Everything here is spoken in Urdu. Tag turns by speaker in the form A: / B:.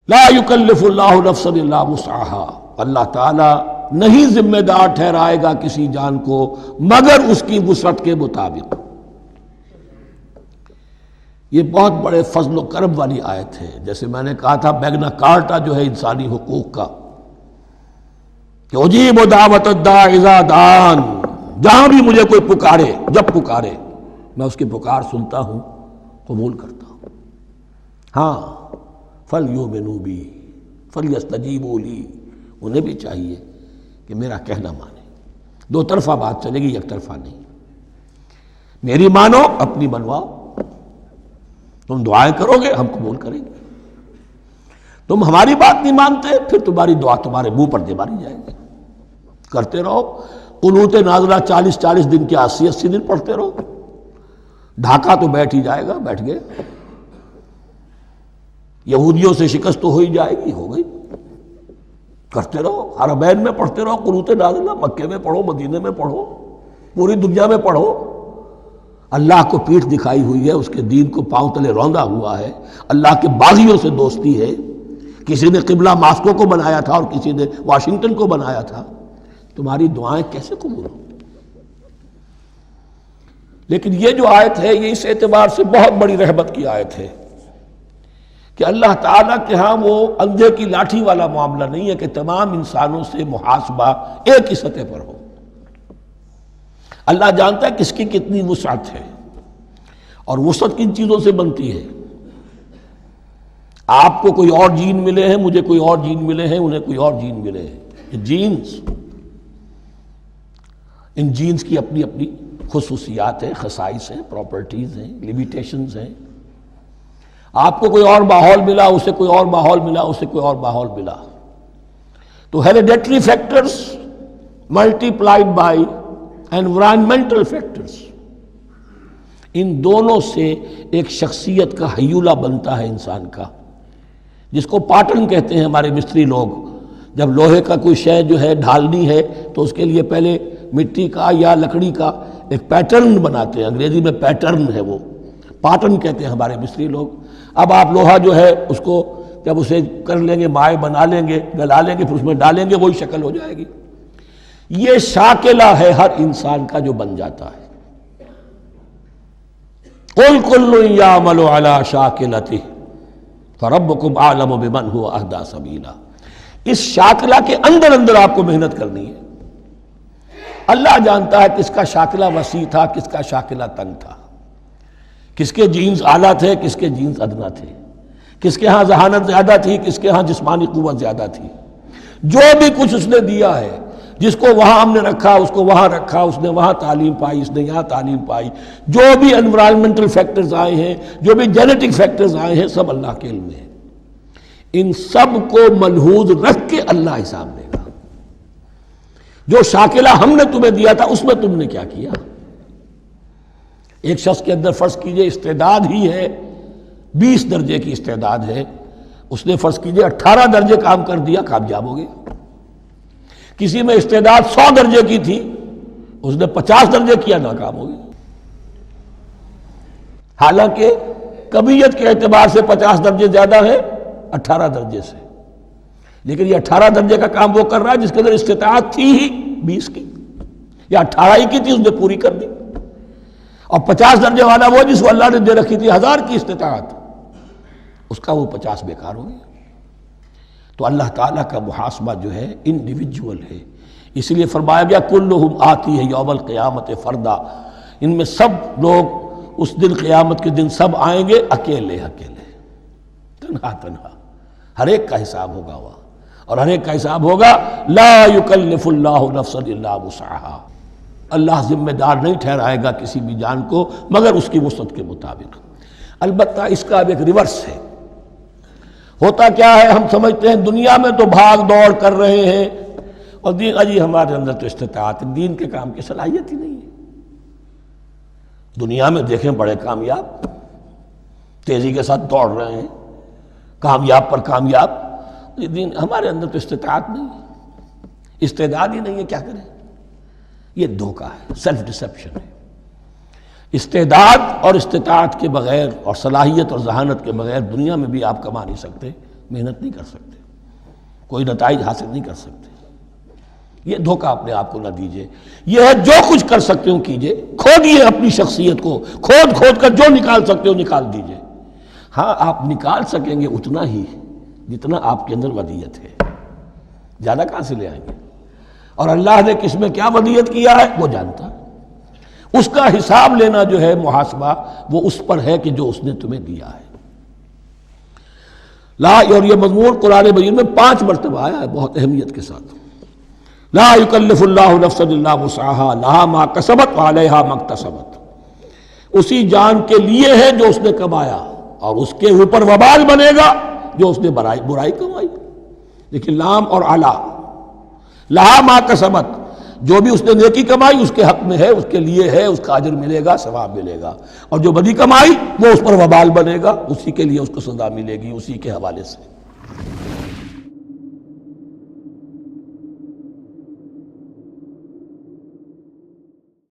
A: لا یکلف اللہ نفسا الا وسعها، اللہ تعالیٰ نہیں ذمہ دار ٹھہرائے گا کسی جان کو مگر اس کی وسعت کے مطابق۔ یہ بہت بڑے فضل و کرم والی آیت ہے۔ جیسے میں نے کہا تھا میگنا کارٹا جو ہے انسانی حقوق کا، کہ اجیب دعوت الداع اذا دعان، جہاں بھی مجھے کوئی پکارے، جب پکارے میں اس کی پکار سنتا ہوں، قبول کرتا ہوں۔ ہاں فَلْيُؤْمِنُوا بِي فَلْيَسْتَجِيبُوا لِي، انہیں بھی چاہیے کہ میرا کہنا مانے۔ دو طرفہ بات چلے گی، یک طرفہ نہیں۔ میری مانو، اپنی منواؤ۔ تم دعائیں کرو گے ہم قبول کریں گے، تم ہماری بات نہیں مانتے پھر تمہاری دعا تمہارے منہ پر دے ماری جائے گی۔ کرتے رہو قنوت نازلہ 40 دن کے 80 دن پڑھتے رہو، ڈھاکہ تو بیٹھ ہی جائے گا، بیٹھ گئے۔ یہودیوں سے شکست تو ہو ہی جائے گی، ہو گئی۔ کرتے رہو، حرمین میں پڑھتے رہو قنوت نازلہ، مکے میں پڑھو، مدینے میں پڑھو، پوری دنیا میں پڑھو۔ اللہ کو پیٹھ دکھائی ہوئی ہے، اس کے دین کو پاؤں تلے روندا ہوا ہے، اللہ کے باغیوں سے دوستی ہے۔ کسی نے قبلہ ماسکو کو بنایا تھا اور کسی نے واشنگٹن کو بنایا تھا، تمہاری دعائیں کیسے قبول ہوں؟ لیکن یہ جو آیت ہے یہ اس اعتبار سے بہت بڑی رحمت کی آیت ہے کہ اللہ تعالیٰ کے ہاں وہ اندھے کی لاٹھی والا معاملہ نہیں ہے کہ تمام انسانوں سے محاسبہ ایک ہی سطح پر ہو۔ اللہ جانتا ہے کس کی کتنی وسعت ہے، اور وسعت کن چیزوں سے بنتی ہے۔ آپ کو کوئی اور جین ملے ہیں، مجھے کوئی اور جین ملے ہیں، انہیں کوئی اور جین ملے ہیں۔ یہ جینز، ان جینز کی اپنی اپنی خصوصیات ہیں، خصائص ہیں، پراپرٹیز ہیں، لیمیٹیشنز ہیں۔ آپ کو کوئی اور ماحول ملا، اسے کوئی اور ماحول ملا، اسے کوئی اور ماحول ملا۔ تو hereditary factors multiplied by environmental factors, ان دونوں سے ایک شخصیت کا ہیولہ بنتا ہے انسان کا، جس کو پیٹرن کہتے ہیں ہمارے مستری لوگ۔ جب لوہے کا کوئی شے جو ہے ڈھالنی ہے تو اس کے لیے پہلے مٹی کا یا لکڑی کا ایک پیٹرن بناتے ہیں، انگریزی میں پیٹرن ہے، وہ پیٹرن کہتے ہیں ہمارے مستری لوگ۔ اب آپ لوہا جو ہے اس کو جب اسے کر لیں گے، مائع بنا لیں گے، گلا لیں گے، پھر اس میں ڈالیں گے، وہی شکل ہو جائے گی۔ یہ شاکلہ ہے ہر انسان کا جو بن جاتا ہے۔ قُلْ كُلٌّ يَعْمَلُ عَلَى شَاكِلَتِهِ فَرَبُّكُمْ أَعْلَمُ بِمَنْ هُوَ أَهْدَىٰ سَبِيلًا۔ اس شاکلہ کے اندر اندر آپ کو محنت کرنی ہے۔ اللہ جانتا ہے کس کا شاکلہ وسیع تھا، کس کا شاکلہ تنگ تھا، کس کے جینز اعلیٰ تھے، کس کے جینز ادنا تھے، کس کے ہاں ذہانت زیادہ تھی، کس کے ہاں جسمانی قوت زیادہ تھی۔ جو بھی کچھ اس نے دیا ہے، جس کو وہاں ہم نے رکھا اس کو وہاں رکھا، اس نے وہاں تعلیم پائی، اس نے یہاں تعلیم پائی۔ جو بھی انوائرمنٹل فیکٹرز آئے ہیں، جو بھی جینیٹک فیکٹرز آئے ہیں، سب اللہ کے علم میں ہیں۔ ان سب کو ملحوظ رکھ کے اللہ حساب لے گا۔ جو شاکلہ ہم نے تمہیں دیا تھا اس میں تم نے کیا کیا؟ ایک شخص کے اندر فرض کیجئے استعداد ہی ہے 20 درجے کی استعداد ہے، اس نے فرض کیجئے 18 درجے کام کر دیا، کامیاب ہو گیا۔ کسی میں استعداد 100 درجے کی تھی، اس نے 50 درجے کیا، ناکام ہو گیا۔ حالانکہ کمیت کے اعتبار سے 50 درجے زیادہ ہے 18 درجے سے، لیکن یہ 18 درجے کا کام وہ کر رہا ہے جس کے اندر استطاعت تھی ہی 20 کی، یا 18 ہی کی تھی، اس نے پوری کر دی۔ اور 50 درجے والا وہ جس کو اللہ نے دے رکھی تھی 1000 کی استطاعت، اس کا وہ 50 بیکار ہو گیا۔ تو اللہ تعالیٰ کا محاسبہ جو ہے انڈیویجول ہے، اس لیے فرمایا گیا کلہم آتی ہے یوم القیامت فردا، ان میں سب لوگ اس دن قیامت کے دن سب آئیں گے اکیلے اکیلے، تنہا تنہا۔ ہر ایک کا حساب ہوگا وہاں، اور ہر ایک کا حساب ہوگا لا یکلف اللہ نفسا الا وسعها۔ اللہ ذمہ دار نہیں ٹھہرائے گا کسی بھی جان کو مگر اس کی وسعت کے مطابق۔ البتہ اس کا اب ایک ریورس ہے۔ ہوتا کیا ہے، ہم سمجھتے ہیں دنیا میں تو بھاگ دوڑ کر رہے ہیں، اور دین اجی ہمارے اندر تو استطاعت دین کے کام کی صلاحیت ہی نہیں ہے۔ دنیا میں دیکھیں بڑے کامیاب تیزی کے ساتھ دوڑ رہے ہیں، کامیاب پر کامیاب، دین ہمارے اندر تو استطاعت نہیں ہے، استعداد ہی نہیں ہے، کیا کریں؟ یہ دھوکہ ہے، سیلف ڈسیپشن ہے۔ استعداد اور استطاعت کے بغیر اور صلاحیت اور ذہانت کے بغیر دنیا میں بھی آپ کما نہیں سکتے، محنت نہیں کر سکتے، کوئی نتائج حاصل نہیں کر سکتے۔ یہ دھوکہ اپنے آپ کو نہ دیجیے، یہ ہے جو کچھ کر سکتے ہو کیجیے، کھودیے اپنی شخصیت کو، کھود کر جو نکال سکتے ہو نکال دیجیے۔ ہاں آپ نکال سکیں گے اتنا ہی جتنا آپ کے اندر ودیت ہے، زیادہ کہاں سے لے آئیں گے؟ اور اللہ نے کس میں کیا ودیت کیا ہے وہ جانتا ہے، اس کا حساب لینا جو ہے محاسبہ وہ اس پر ہے کہ جو اس نے تمہیں دیا ہے۔ لا، اور یہ مضمون قرآن مجید میں 5 مرتبہ آیا ہے بہت اہمیت کے ساتھ۔ لا یکلف اللہ نفسا الا وسعها لها ما کسبت وعلیہا ما اکتسبت، اسی جان کے لیے ہے جو اس نے کمایا اور اس کے اوپر وبال بنے گا جو اس نے برائی کمائی۔ لیکن لام اور علا، لہا ما کسبت، جو بھی اس نے نیکی کمائی اس کے حق میں ہے، اس کے لیے ہے، اس کا اجر ملے گا، ثواب ملے گا، اور جو بدی کمائی وہ اس پر وبال بنے گا، اسی کے لیے اس کو سزا ملے گی، اسی کے حوالے سے۔